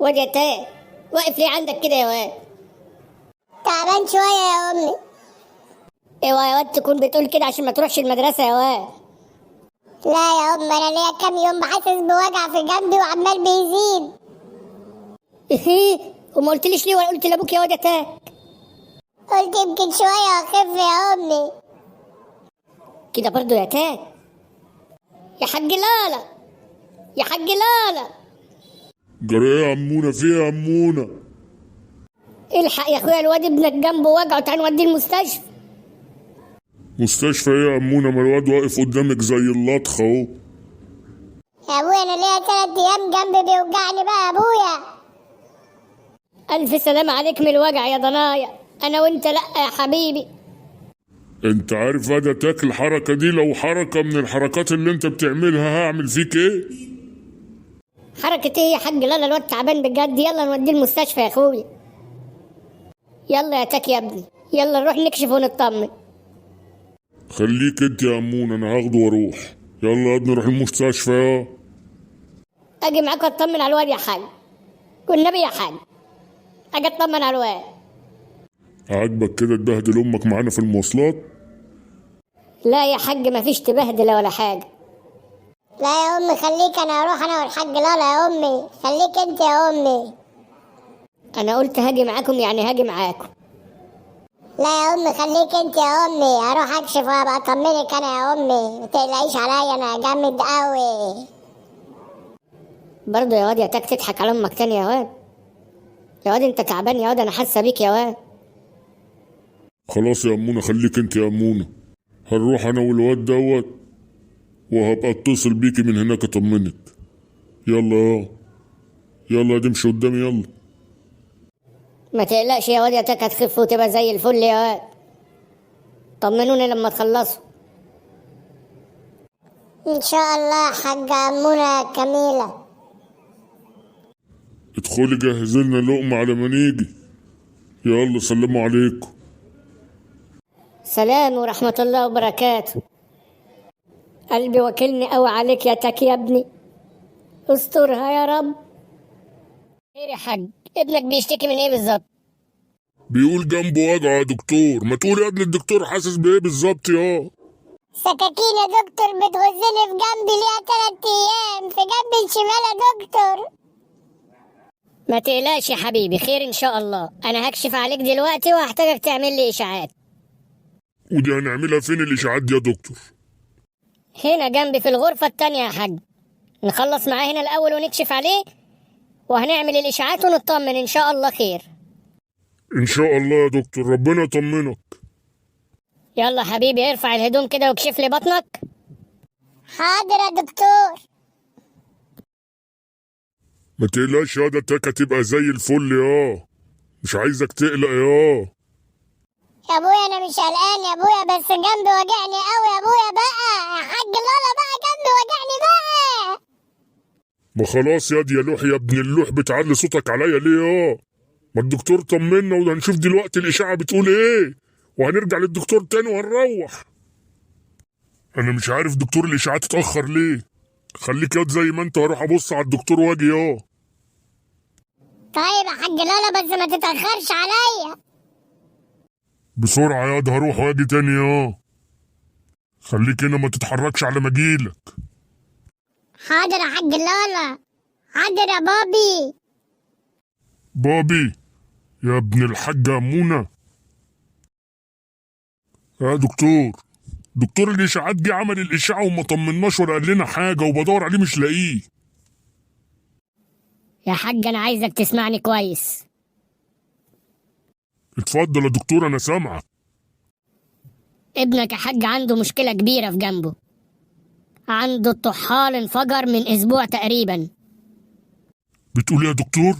واد يا تاه، واقف ليه عندك كده يا واد؟ تعبان شوية يا أمي. اوعى يا واد تكون بتقول كده عشان ما تروحش المدرسة يا واد. لا يا أمي، أنا ليا كام يوم بحسس بوجع في جنبي وعمال بيزيد. وما قلتليش ليه ولا قلت لابوك يا واد يا تاه؟ قلت يمكن شوية أخف يا أمي. كده برضو يا تاه؟ يا حاج لالا، يا حاج لالا. جرى ايه يا عمونة؟ في ايه يا عمونة؟ الحق يا اخويا، الواد ابنك جنبه وجعه، تعال نوديه المستشفى. مستشفى ايه يا عمونة؟ ما الواد واقف قدامك زي اللطخة اهو. يا أبويا أنا ليا 3 أيام جنبي بيوجعني بقى يا أبويا. الف سلامة عليك من الوجع يا ضنايا، انا وانت لا يا حبيبي. انت عارف ادتك الحركة دي لو حركة من الحركات اللي انت بتعملها هعمل فيك ايه؟ حركة ايه يا حاج لالا؟ الواد تعبان بجد، يلا نوديه المستشفى يا اخويا. يلا يا تاك يا ابني، يلا نروح نكشف ونطمن. خليك انت يا عمونة، انا هاخده واروح. يلا يا ابني نروح المستشفى يا. اجي معاك اطمن على الواد يا حاج، والنبي يا حاج اجي اطمن على الواد. عاجبك كده تبهدل امك معانا في المواصلات؟ لا يا حاج مفيش تبهدل ولا حاجة. لا يا أمي خليك، أنا هروح أنا والحاج لالا يا أمي، خليك أنت يا أمي. انا قلت هاجي معاكم يعني هاجي معاكم. لا يا أمي خليك أنت يا أمي، هروح أكشف وأبقى أطمنك أنا يا أمي، متقلقيش عليا أنا جامد أوي. برضه يا واد يا تاك تضحك على امك تاني يا واد؟ يا واد انت تعبان يا واد، انا حاسه بيك يا واد. خلاص يا عمونة، خليك انت يا عمونة. هنروح انا والواد دوت وهبقى اتصل بيكي من هناك اطمنك. يلا يلا تمشي قدامي يلا. ما تقلقش يا واد يا تاك، هتخف وتبقى زي الفل يا واد. طمنوني لما تخلصوا. إن شاء الله يا حاجة منى كميلة. ادخلي جهزلنا لقمة على ما نيجي. يلا سلموا عليكم. سلام ورحمة الله وبركاته. قلبي وكلني قوي عليك يا تاك يا ابني، استرها يا رب. خير يا حاج، ابنك بيشتكي من ايه بالظبط؟ بيقول جنبه وجع يا دكتور. ما تقول يا ابني الدكتور حاسس بايه بالظبط يا. سكاكين يا دكتور بتغزني في جنبي ليها 3 أيام، في جنبي الشمال يا دكتور. ما تقلقش يا حبيبي، خير ان شاء الله. انا هكشف عليك دلوقتي وهحتاجك تعمل لي اشاعات. ودي هنعملها فين الاشاعات دي يا دكتور؟ هنا جنبي في الغرفة التانية يا حاج. نخلص معاه هنا الأول ونكشف عليه، وهنعمل الإشاعات ونطمن إن شاء الله خير. ان شاء الله يا دكتور، ربنا يطمنك. يلا حبيبي ارفع الهدوم كده واكشف لي بطنك. حاضر يا دكتور. ما تقلقش يا، ده تاكا تبقى زي الفل يا. مش عايزك تقلق يا. يا ابويا انا مش قلقان يا ابويا، بس جنبي وجعني قوي يا ابويا بقى، يا حاج لالا بقى جنبي وجعني بقى. ما خلاص يا دي يا لوح يا ابن اللوح، بتعلي صوتك عليا ليه يا؟ ما الدكتور طمنا وهنشوف دلوقتي الاشاعه بتقول ايه، وهنرجع للدكتور تاني وهنروح. انا مش عارف دكتور الاشاعات اتاخر ليه. خليك ياض زي ما انت، هروح ابص على الدكتور واجي يا. طيب يا حاج لالا بس ما تتاخرش عليا. بسرعه ياض، هروح واجي تاني يا. خليك هنا ما تتحركش على ما اجيلك. حاضر يا حاج لالا، حاضر يا بابي. بابي يا ابن الحاجة منى. يا دكتور الاشاعات جه عمل الاشاعة وما طمناش ولا قال لنا حاجة، وبدور عليه مش لاقيه. يا حاج أنا عايزك تسمعني كويس. اتفضل يا دكتور انا سامعك. ابنك يا حاج عنده مشكلة كبيرة في جنبه، عنده الطحال انفجر من أسبوع تقريبا. بتقول يا دكتور؟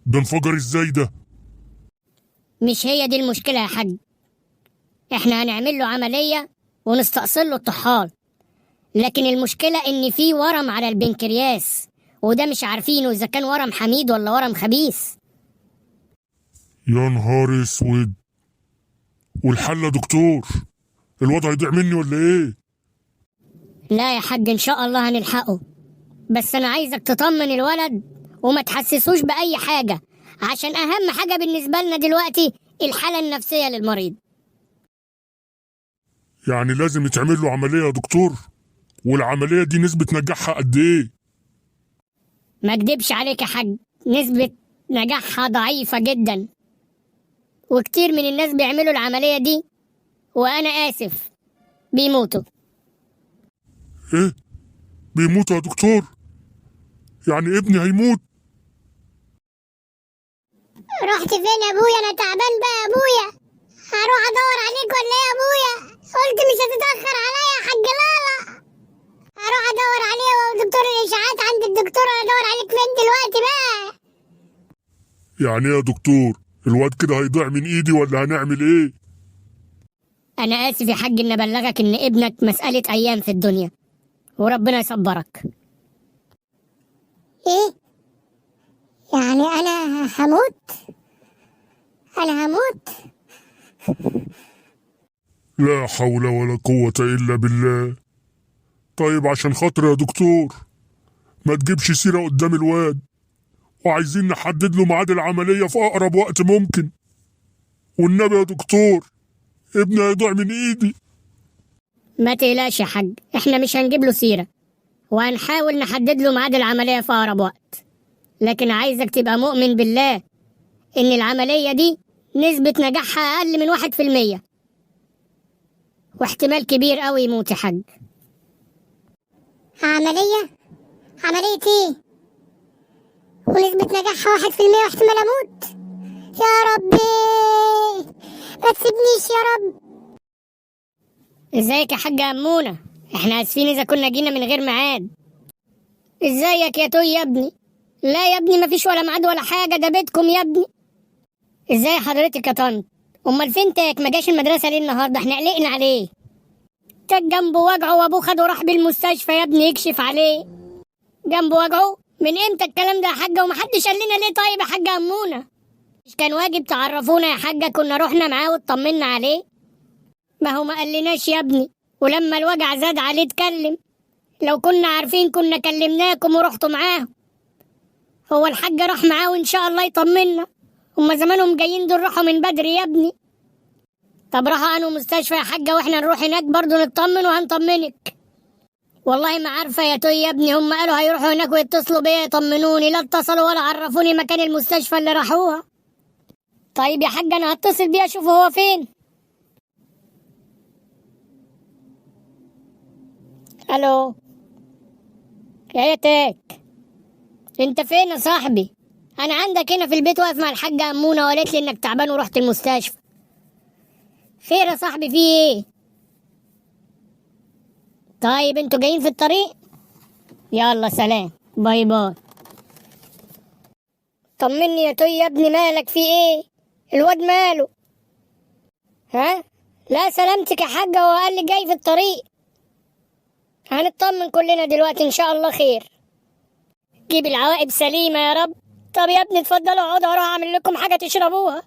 ده انفجر ازاي ده؟ مش هي دي المشكلة يا حاج، احنا هنعمل له عملية ونستأصل له الطحال، لكن المشكلة ان في ورم على البنكرياس، وده مش عارفينه اذا كان ورم حميد ولا ورم خبيث. يا نهار اسود. والحل يا دكتور؟ الوضع يضيع مني ولا ايه؟ لا يا حاج ان شاء الله هنلحقه، بس انا عايزك تطمن الولد وما تحسسوش بأي حاجة، عشان أهم حاجة بالنسبة لنا دلوقتي الحالة النفسية للمريض. يعني لازم يتعمل له عملية يا دكتور؟ والعملية دي نسبة نجاحها قد ايه؟ ما اكدبش عليك يا حاج، نسبة نجاحها ضعيفة جدا، وكتير من الناس بيعملوا العملية دي وأنا آسف بيموتوا. ايه؟ بيموتوا يا دكتور؟ يعني ابني هيموت؟ رحت فين يا ابويا؟ انا تعبان بقى يا ابويا. هروح ادور عليك ولا ايه يا ابويا؟ قلت مش هتتاخر عليا يا حاج لالا. هروح ادور عليه ودكتور الاشاعات عند الدكتور. ادور عليك فين دلوقتي بقى؟ يعني ايه يا دكتور؟ الواد كده هيضيع من ايدي ولا هنعمل ايه؟ أنا آسف يا حاج إن أبلغك إن ابنك مسألة أيام في الدنيا، وربنا يصبرك. ايه؟ يعني انا هموت؟ انا هموت؟ لا حول ولا قوة إلا بالله. طيب عشان خاطر يا دكتور ما تجيبش سيرة قدام الواد، وعايزين نحدد له ميعاد العملية في أقرب وقت ممكن، والنبي يا دكتور ابني هيضيع من إيدي. ما تقلقش يا حاج، إحنا مش هنجيب له سيرة، وهنحاول نحدد له ميعاد العملية في أقرب وقت، لكن عايزك تبقى مؤمن بالله إن العملية دي نسبة نجاحها أقل من 1%، واحتمال كبير أوي يموت يا حاج. عملية؟ عملية ايه؟ ونسبة نجاحها 1% واحتمال اموت؟ يا ربي ما تسيبنيش يا رب. ازيك يا حاجة أمونة؟ احنا آسفين إذا كنا جينا من غير ميعاد. ازيك يا توي يا ابني؟ لا يا ابني مفيش ولا ميعاد ولا حاجة، ده بيتكم يا ابني. ازاي حضرتك يا طنط؟ امال فين تاك؟ ما جاش المدرسة ليه النهاردة؟ احنا قلقنا عليه. تاك جنبه وجعه وابوه خده راح بالمستشفى يا ابني يكشف عليه. جنبه وجعه؟ من امتى الكلام ده يا حاجة؟ ومحدش قال لنا ليه؟ طيب يا حاجة أمونة مش كان واجب تعرفونا يا حاجة؟ كنا رحنا معاه واطمنا عليه. ما هو ما قالناش يا ابني، ولما الوجع زاد عليه اتكلم. لو كنا عارفين كنا كلمناكم ورحتوا معاه. هو الحاج راح معاه وان شاء الله يطمنا. هما زمانهم جايين دول راحوا من بدري يا ابني. طب راحوا انو مستشفى يا حاجة واحنا نروح هناك برضو نطمن وهنطمنك. والله ما عارفة يا توي يا ابني، هم قالوا هيروحوا هناك ويتصلوا بيا يطمنوني، لا اتصلوا ولا عرفوني مكان المستشفى اللي راحوها. طيب يا حاجة انا هتصل بيه اشوف هو فين. الو يا تاك، انت فين يا صاحبي؟ انا عندك هنا في البيت واقف مع الحاجة أمونة وقالت لي انك تعبان ورحت المستشفى. خير يا صاحبي في ايه؟ طيب انتوا جايين في الطريق؟ يلا سلام، باي باي. طمني يا توي يا ابني، مالك في ايه؟ الواد ماله؟ ها؟ لا سلامتك يا حاجة، هو قال لي جاي في الطريق. هنطمن كلنا دلوقتي ان شاء الله خير. جيب العواقب سليمة يا رب. طب يا ابني اتفضلوا اقعدوا، هروح اعمل لكم حاجة تشربوها.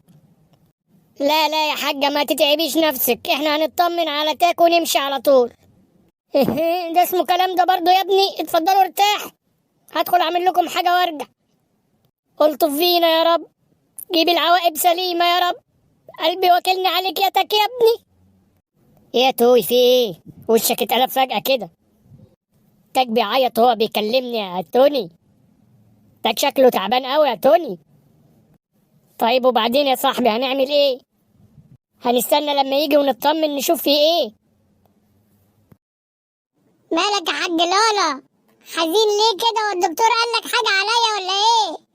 لا لا يا حاجة ما تتعبيش نفسك، احنا هنطمن على تاك ونمشي على طول. ده اسمه كلام ده برضو يا ابني؟ اتفضلوا ارتاحوا، هدخل اعمل لكم حاجة وارجع. قلتوا فينا يا رب. جيب العواقب سليمة يا رب. قلبي وكلني عليك يا تاك يا ابني. يا توي في ايه؟ وشك اتقلب فجأة كده. تاك بيعيط وهو بيكلمني يا توني. تاك شكله تعبان قوي يا توني. طيب وبعدين يا صاحبي هنعمل ايه؟ هنستنى لما يجي ونطمن نشوف فيه ايه. مالك يا حاج لالا؟ حزين ليه كده؟ والدكتور قال لك حاجة عليا ولا ايه؟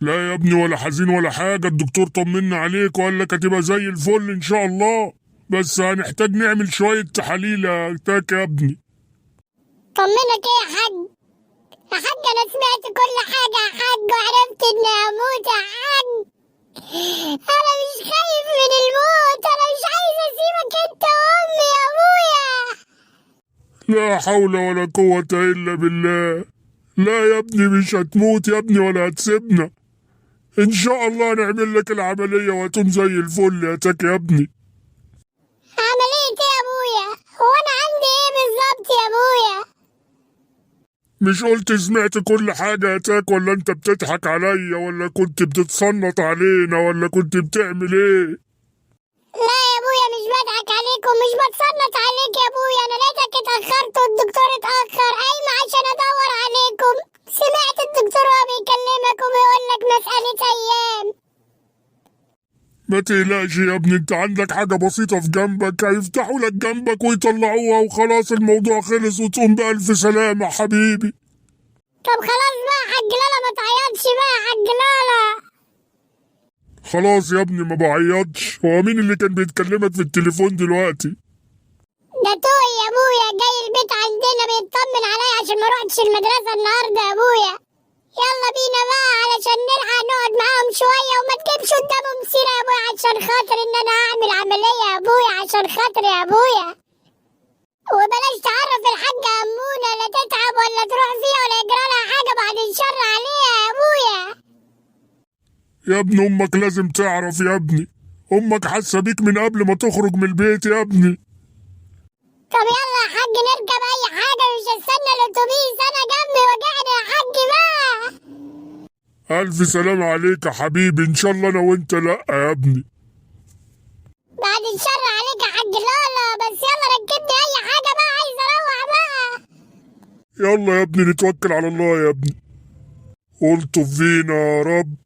لا يا ابني ولا حزين ولا حاجة، الدكتور طمنا عليك وقال لك هتبقى زي الفل إن شاء الله، بس هنحتاج نعمل شوية تحاليل يا تاك يا ابني. طمنك ايه يا حاج؟ يا حاج انا سمعت كل حاجة يا حاج، وعرفت اني هموت يا حاج. انا مش خايف من الموت، انا مش عايز اسيبك انت وامي يا ابويا. لا حول ولا قوة إلا بالله. لا يا ابني مش هتموت يا ابني ولا هتسيبنا، إن شاء الله نعمل لك العملية وهتقوم زي الفل يا تاك يا ابني. عملية ايه يا ابويا؟ هو انا عندي ايه بالظبط يا ابويا؟ مش قلت سمعت كل حاجة يا تاك، ولا انت بتضحك عليا، ولا كنت بتتصنط علينا، ولا كنت بتعمل ايه؟ لا يا ابويا مش بضحك عليك ومش بتصنت عليك يا ابويا، انا لقيتك اتأخرت والدكتور اتأخر قايمة عشان ادور عليكم. سمعت الدكتور وهو بيكلمك وبيقول لك مسألة ايام. ما تقلقش يا ابني، انت عندك حاجة بسيطة في جنبك، هيفتحوا لك جنبك ويطلعوها وخلاص الموضوع خلص وتقوم بألف سلامة حبيبي. طب خلاص بقى يا حاج لالا ما تعيطش بقى يا حاج لالا. خلاص يا ابني ما بعيطش. هو مين اللي كان بيتكلمك في التليفون دلوقتي؟ ده توي يا ابويا جاي البيت عندنا بيطمن عليا عشان ما روحتش المدرسة النهارده يا ابويا. يلا بينا بقى علشان نلحق نقعد معاهم شوية وما تجيبش قدامهم سيرة يا ابويا عشان خاطر ان انا هعمل عملية يا ابويا، عشان خاطر يا ابويا. وبلاش تعرف الحاجة أمونة لا تتعب ولا تروح فيها ولا يجرالها حاجة بعد الشر عليها يا ابويا. يا ابني امك لازم تعرف يا ابني، امك حاسة بيك من قبل ما تخرج من البيت يا ابني. طب يلا يا حاج نركب اي حاجة مش هستنى الاتوبيس، انا جنبي وجعني يا حاج بقى. ألف سلام عليك يا حبيبي، إن شاء الله أنا وأنت لأ يا ابني. بعد الشر عليك يا حاج لالا، بس يلا ركبني اي حاجة بقى عايز اروح بقى. يلا يا ابني نتوكل على الله يا ابني. قلت فينا يا رب.